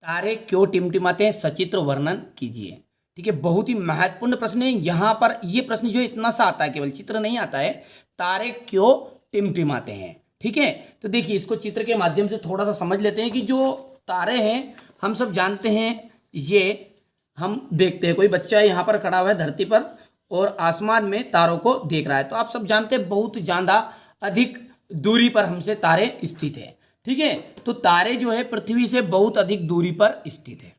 तारे क्यों टिमटिमाते हैं, सचित्र वर्णन कीजिए। ठीक है, बहुत ही महत्वपूर्ण प्रश्न है। यहाँ पर ये प्रश्न जो इतना सा आता है, केवल चित्र नहीं आता है, तारे क्यों टिमटिमाते हैं। ठीक है, तो देखिए इसको चित्र के माध्यम से थोड़ा सा समझ लेते हैं कि जो तारे हैं हम सब जानते हैं, ये हम देखते हैं, कोई बच्चा यहाँ पर खड़ा हुआ है धरती पर और आसमान में तारों को देख रहा है, तो आप सब जानते हैं बहुत ज़्यादा अधिक दूरी पर हमसे तारे स्थित है। ठीक है, तो तारे जो है पृथ्वी से बहुत अधिक दूरी पर स्थित है।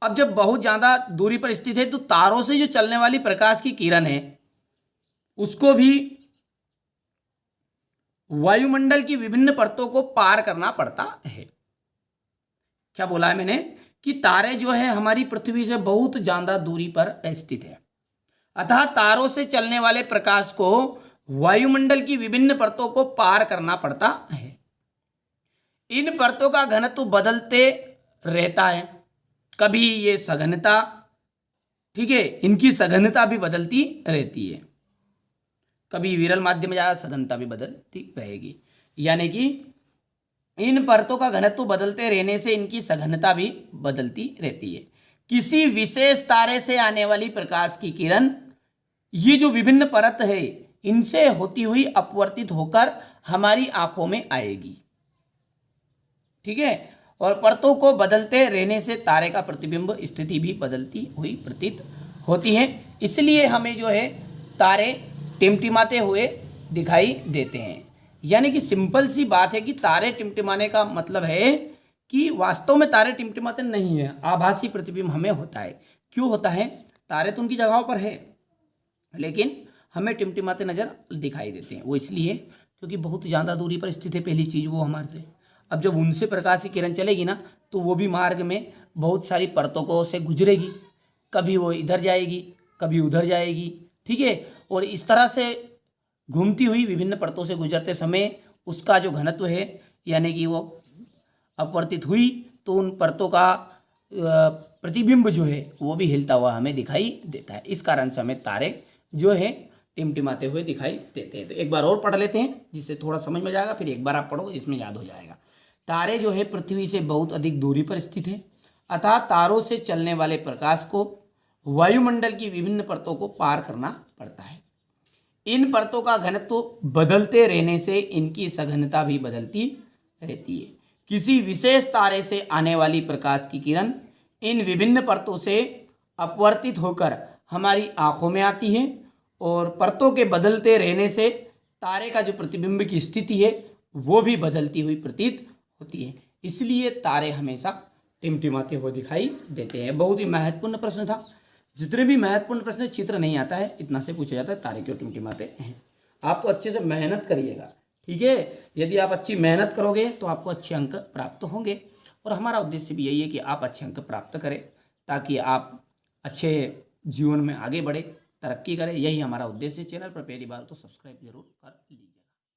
अब जब बहुत ज़्यादा दूरी पर स्थित है तो तारों से जो चलने वाली प्रकाश की किरण है उसको भी वायुमंडल की विभिन्न परतों को पार करना पड़ता है। क्या बोला है मैंने कि तारे जो है हमारी पृथ्वी से बहुत ज्यादा दूरी पर स्थित है, अतः तारों से चलने वाले प्रकाश को वायुमंडल की विभिन्न परतों को पार करना पड़ता है। इन परतों का घनत्व बदलते रहता है, कभी ये सघनता, ठीक है, इनकी सघनता भी बदलती रहती है, कभी विरल माध्यम में जाएगा सघनता भी बदलती रहेगी, यानी कि इन परतों का घनत्व बदलते रहने से इनकी सघनता भी बदलती रहती है। किसी विशेष तारे से आने वाली प्रकाश की किरण, ये जो विभिन्न परत है इनसे होती हुई अपवर्तित होकर हमारी आंखों में आएगी। ठीक है, और परतों को बदलते रहने से तारे का प्रतिबिंब स्थिति भी बदलती हुई प्रतीत होती है, इसलिए हमें जो है तारे टिमटिमाते हुए दिखाई देते हैं। यानी कि सिंपल सी बात है कि तारे टिमटिमाने का मतलब है कि वास्तव में तारे टिमटिमाते नहीं है, आभासी प्रतिबिंब हमें होता है। क्यों होता है, तारे तो उनकी जगहों पर है लेकिन हमें टिमटिमाते नजर दिखाई देते हैं। वो इसलिए क्योंकि बहुत ज़्यादा दूरी पर स्थित है, पहली चीज़ वो हमारे से। अब जब उनसे प्रकाश की किरण चलेगी ना तो वो भी मार्ग में बहुत सारी परतों को से गुजरेगी, कभी वो इधर जाएगी कभी उधर जाएगी। ठीक है, और इस तरह से घूमती हुई विभिन्न परतों से गुजरते समय उसका जो घनत्व है यानी कि वो अपवर्तित हुई तो उन परतों का प्रतिबिंब जो है वो भी हिलता हुआ हमें दिखाई देता है। इस कारण से हमें तारे जो है टिमटिमाते हुए दिखाई देते हैं। तो एक बार और पढ़ लेते हैं जिससे थोड़ा समझ में जाएगा, फिर एक बार आप पढ़ो इसमें याद हो जाएगा। तारे जो है पृथ्वी से बहुत अधिक दूरी पर स्थित है, अतः तारों से चलने वाले प्रकाश को वायुमंडल की विभिन्न परतों को पार करना पड़ता है। इन परतों का घनत्व बदलते रहने से इनकी सघनता भी बदलती रहती है। किसी विशेष तारे से आने वाली प्रकाश की किरण इन विभिन्न परतों से अपवर्तित होकर हमारी आंखों में आती है और परतों के बदलते रहने से तारे का जो प्रतिबिंब की स्थिति है वो भी बदलती हुई प्रतीत होती है, इसलिए तारे हमेशा टिमटिमाते हुए दिखाई देते हैं। बहुत ही महत्वपूर्ण प्रश्न था। जितने भी महत्वपूर्ण प्रश्न चित्र नहीं आता है इतना से पूछा जाता है तारे क्यों टिमटिमाते हैं। आप तो अच्छे से मेहनत करिएगा, ठीक है। यदि आप अच्छी मेहनत करोगे तो आपको अच्छे अंक प्राप्त होंगे और हमारा उद्देश्य भी यही है कि आप अच्छे अंक प्राप्त करें ताकि आप अच्छे जीवन में आगे बढ़े, तरक्की करें। यही हमारा उद्देश्य। चैनल पर पहली बार तो सब्सक्राइब जरूर कर लीजिए।